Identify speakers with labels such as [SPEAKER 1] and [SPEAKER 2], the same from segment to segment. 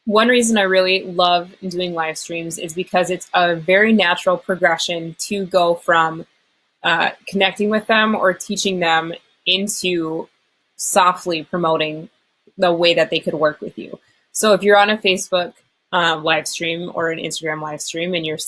[SPEAKER 1] One reason I really love doing live streams is because it's a very natural progression to go from connecting with them or teaching them into softly promoting the way that they could work with you. So if you're on a Facebook live stream or an Instagram live stream and you're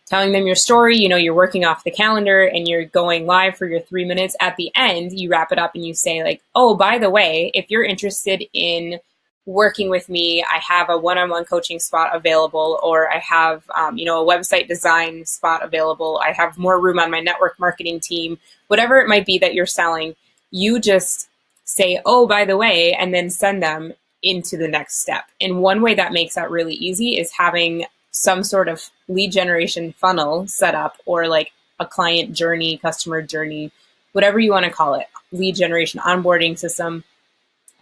[SPEAKER 1] telling them your story, you're working off the calendar and you're going live for your 3 minutes. At the end, you wrap it up and you say like, oh, by the way, if you're interested in working with me, I have a one-on-one coaching spot available, or I have, a website design spot available. I have more room on my network marketing team, whatever it might be that you're selling. You just say, oh, by the way, and then send them into the next step. And one way that makes that really easy is having some sort of lead generation funnel set up, or like a client journey, customer journey, whatever you want to call it, lead generation onboarding system.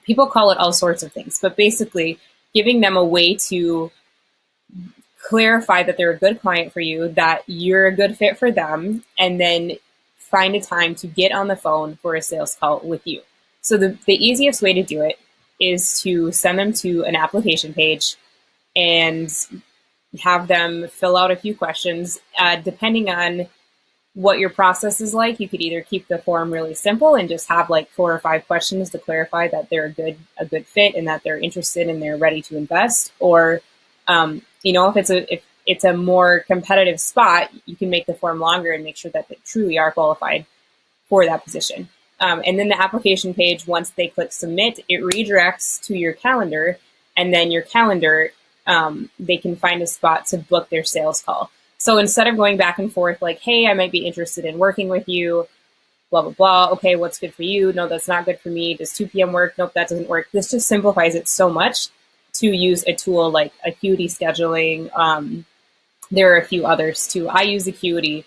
[SPEAKER 1] People call it all sorts of things, but basically giving them a way to clarify that they're a good client for you, that you're a good fit for them, and then find a time to get on the phone for a sales call with you. So the easiest way to do it is to send them to an application page and have them fill out a few questions. Depending on what your process is like, you could either keep the form really simple and just have like 4 or 5 questions to clarify that they're a good fit and that they're interested and they're ready to invest. Or, if it's a more competitive spot, you can make the form longer and make sure that they truly are qualified for that position. And then the application page, once they click submit, it redirects to your calendar, and then your calendar, they can find a spot to book their sales call. So instead of going back and forth like, hey, I might be interested in working with you, blah, blah, blah. Okay, what's good for you? No, that's not good for me. Does 2 p.m. work? Nope, that doesn't work. This just simplifies it so much to use a tool like Acuity Scheduling. There are a few others too. I use Acuity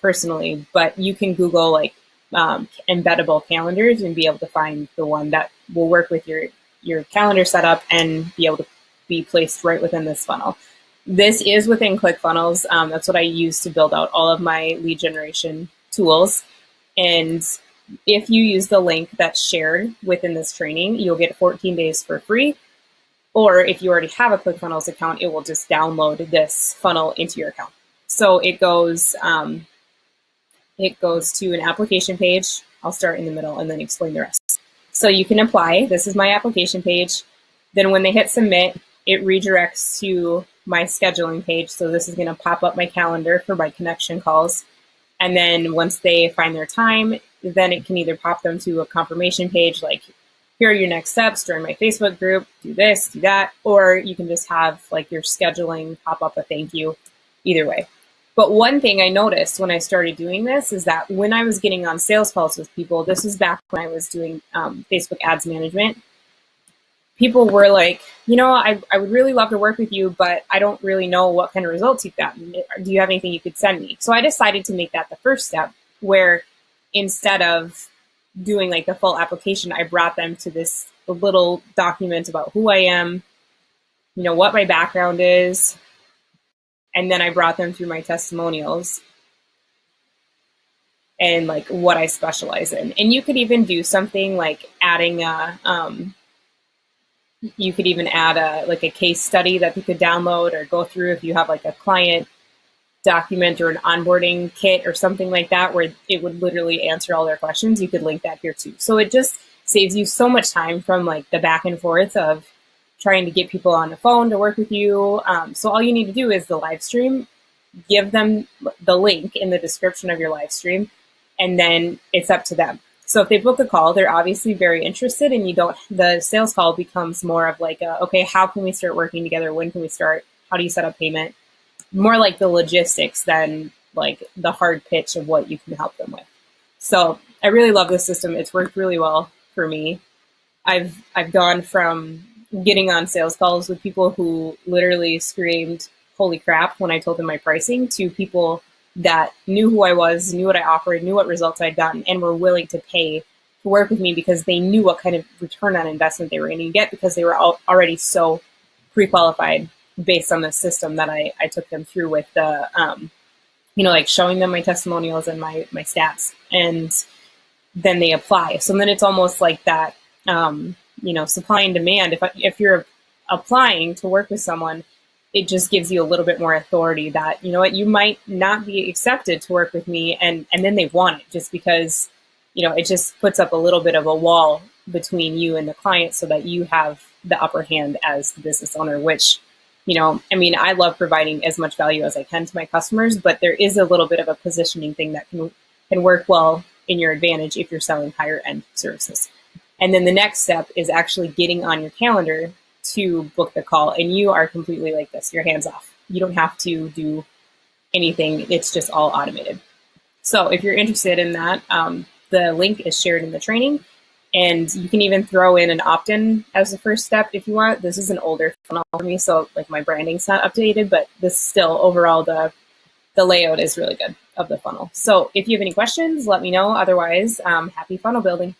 [SPEAKER 1] personally, but you can Google like embeddable calendars and be able to find the one that will work with your calendar setup and be able to be placed right within this funnel. This is within ClickFunnels. That's what I use to build out all of my lead generation tools. And if you use the link that's shared within this training, you'll get 14 days for free. Or if you already have a ClickFunnels account, it will just download this funnel into your account. So it goes to an application page. I'll start in the middle and then explain the rest. So you can apply. This is my application page. Then when they hit submit, it redirects to my scheduling page. So this is going to pop up my calendar for my connection calls. And then once they find their time, then it can either pop them to a confirmation page, like, here are your next steps, join my Facebook group, do this, do that. Or you can just have like your scheduling pop up a thank you, either way. But one thing I noticed when I started doing this is that when I was getting on sales calls with people, this was back when I was doing Facebook ads management, people were like, I would really love to work with you, but I don't really know what kind of results you've gotten. Do you have anything you could send me? So I decided to make that the first step, where instead of doing like the full application, I brought them to this little document about who I am, what my background is, and then I brought them through my testimonials and like what I specialize in. And you could even do something like adding you could even add a case study that you could download or go through if you have like a client document or an onboarding kit or something like that, where it would literally answer all their questions. You could link that here too. So it just saves you so much time from like the back and forth of trying to get people on the phone to work with you. So all you need to do is the live stream, give them the link in the description of your live stream, and then it's up to them. So if they book a call, they're obviously very interested, and the sales call becomes more of like, okay, how can we start working together? When can we start? How do you set up payment? More like the logistics than like the hard pitch of what you can help them with. So I really love this system. It's worked really well for me. I've gone from getting on sales calls with people who literally screamed, holy crap, when I told them my pricing, to people that knew who I was, knew what I offered, knew what results I'd gotten, and were willing to pay to work with me because they knew what kind of return on investment they were going to get, because they were already so pre-qualified based on the system that I took them through with the, like showing them my testimonials and my stats, and then they apply. So then it's almost like that, supply and demand. If you're applying to work with someone, it just gives you a little bit more authority that, you know what, you might not be accepted to work with me, and then they want it just because, you know, it just puts up a little bit of a wall between you and the client so that you have the upper hand as the business owner, which, you know, I mean, I love providing as much value as I can to my customers, but there is a little bit of a positioning thing that can work well in your advantage if you're selling higher end services. And then the next step is actually getting on your calendar to book the call. And you are completely like this, you're hands off. You don't have to do anything. It's just all automated. So if you're interested in that, the link is shared in the training. And you can even throw in an opt-in as the first step if you want. This is an older funnel for me, so like my branding's not updated, but this still overall the layout is really good of the funnel. So if you have any questions, let me know. Otherwise, happy funnel building.